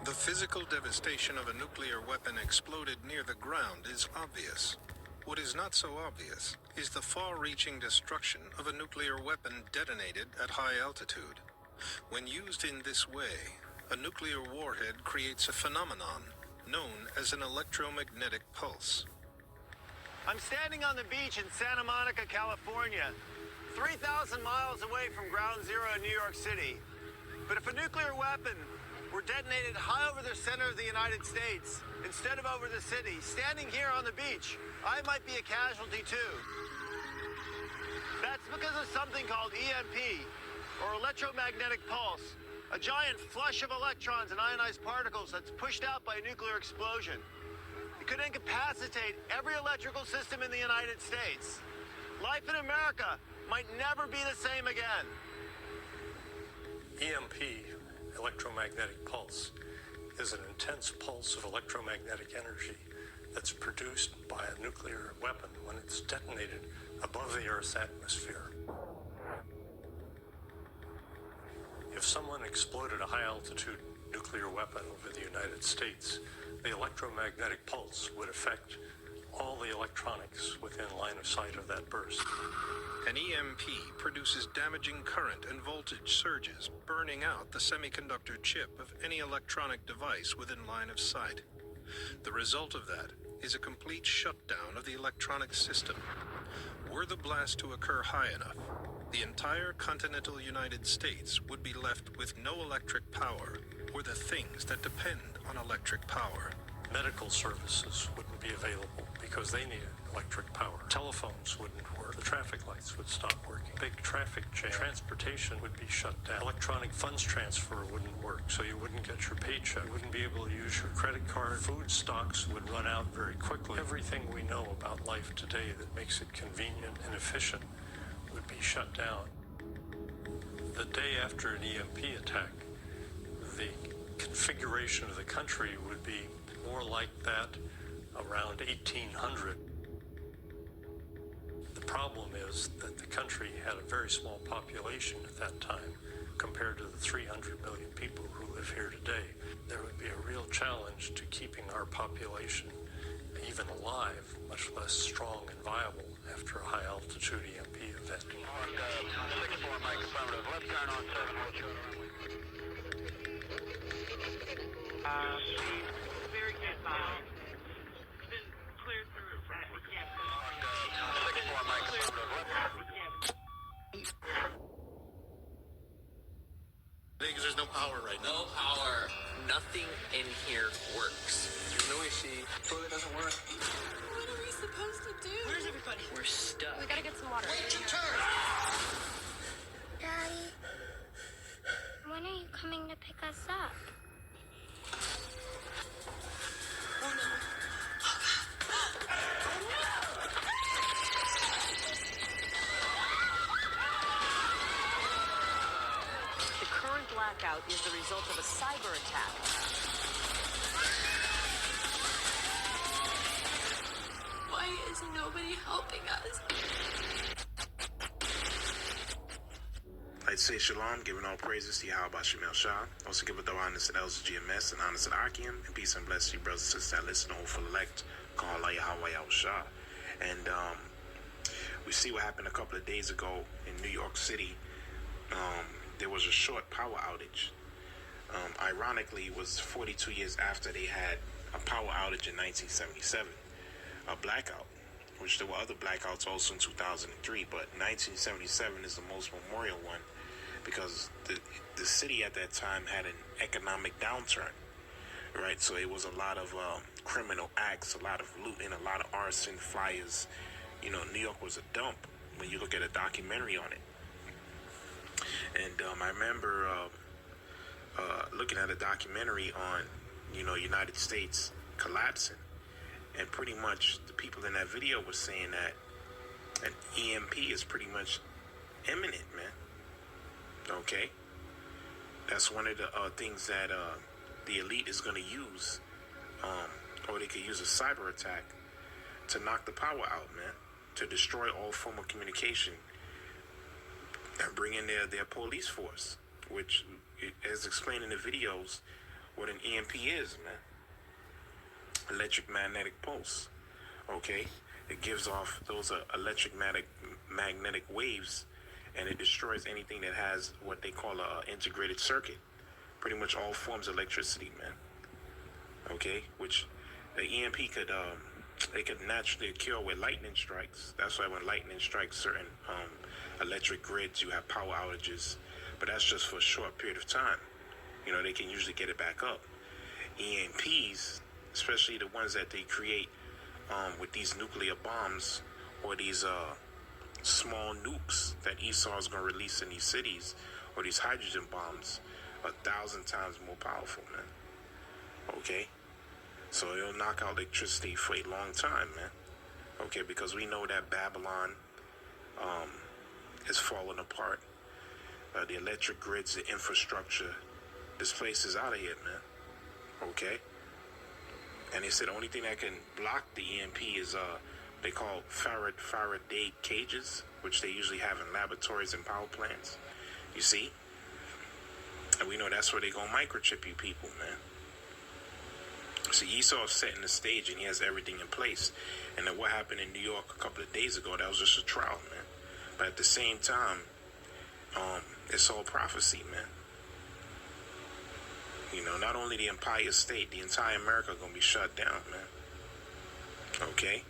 The physical devastation of a nuclear weapon exploded near the ground is obvious. What is not so obvious is the far-reaching destruction of a nuclear weapon detonated at high altitude. When used in this way, a nuclear warhead creates a phenomenon known as an electromagnetic pulse. I'm standing on the beach in Santa Monica, California, 3,000 miles away from ground zero in New York City. But if a nuclear weapon were detonated high over the center of the United States, instead of over the city, standing here on the beach, I might be a casualty too. That's because of something called EMP, or electromagnetic pulse, a giant flush of electrons and ionized particles that's pushed out by a nuclear explosion. It could incapacitate every electrical system in the United States. Life in America might never be the same again. EMP, electromagnetic pulse, is an intense pulse of electromagnetic energy that's produced by a nuclear weapon when it's detonated above the Earth's atmosphere. If someone exploded a high-altitude nuclear weapon over the United States, the electromagnetic pulse would affect all the electronics within line of sight of that burst. An EMP produces damaging current and voltage surges, burning out the semiconductor chip of any electronic device within line of sight. The result of that is a complete shutdown of the electronic system. Were the blast to occur high enough, the entire continental United States would be left with no electric power or the things that depend on electric power. Medical services wouldn't be available because they needed electric power. Telephones wouldn't work. The traffic lights would stop working. Big traffic jam. Transportation would be shut down. Electronic funds transfer wouldn't work, so you wouldn't get your paycheck. You wouldn't be able to use your credit card. Food stocks would run out very quickly. Everything we know about life today that makes it convenient and efficient would be shut down. The day after an EMP attack, the configuration of the country would be more like that around 1800. The problem is that the country had a very small population at that time compared to the 300 million people who live here today. There would be a real challenge to keeping our population even alive, much less strong and viable after a high-altitude EMP event. 6-4, Mike, affirmative. Left turn on 7. Very good. Clear through. 6-4, Mike, affirmative. Because there's no power right now. No power. Nothing in here works. There's no AC. Toilet doesn't work. What are we supposed to do? Where's everybody? We're stuck. We gotta get some water. Wait your turn! Daddy, when are you coming to pick us up? Oh no. The current blackout is the result of a cyber attack. Why is nobody helping us? I'd say shalom, giving all praises to Yahweh Shemel Shah. Also give a the honors to Elders GMS and honors to Akim. And peace and blessings to you brothers and sisters that listen to full elect, call Allah Yahweh Shah. And we see what happened a couple of days ago in New York City. There was a short power outage. Ironically, it was 42 years after they had a power outage in 1977, a blackout, which there were other blackouts also in 2003, but 1977 is the most memorial one because the city at that time had an economic downturn, right? So it was a lot of criminal acts, a lot of looting, a lot of arson, flyers. You know, New York was a dump when you look at a documentary on it. And I remember looking at a documentary on, United States collapsing. And pretty much the people in that video were saying that an EMP is pretty much imminent, man. Okay? That's one of the things that the elite is going to use. Or they could use a cyber attack to knock the power out, man. To destroy all form of communication. And bring in their police force. Which, as explained in the videos, what an EMP is, man. Electromagnetic pulse. Okay? It gives off those magnetic waves, and it destroys anything that has what they call a integrated circuit. Pretty much all forms of electricity, man. Okay? Which the EMP could it could naturally occur with lightning strikes. That's why when lightning strikes certain electric grids, you have power outages. But that's just for a short period of time. You know, they can usually get it back up. EMPs, especially the ones that they create with these nuclear bombs or these small nukes that Esau is going to release in these cities, or these hydrogen bombs, 1,000 times more powerful, man. Okay? So it'll knock out electricity for a long time, man. Okay, because we know that Babylon is falling apart. The electric grids, the infrastructure, this place is out of here, man. Okay? And they said the only thing that can block the EMP is they call Faraday cages, which they usually have in laboratories and power plants. You see? And we know that's where they gonna microchip you people, man. See, Esau is setting the stage and he has everything in place. And then what happened in New York a couple of days ago, that was just a trial, man. But at the same time, it's all prophecy, man. You know, not only the Empire State, the entire America gonna be shut down, man. Okay?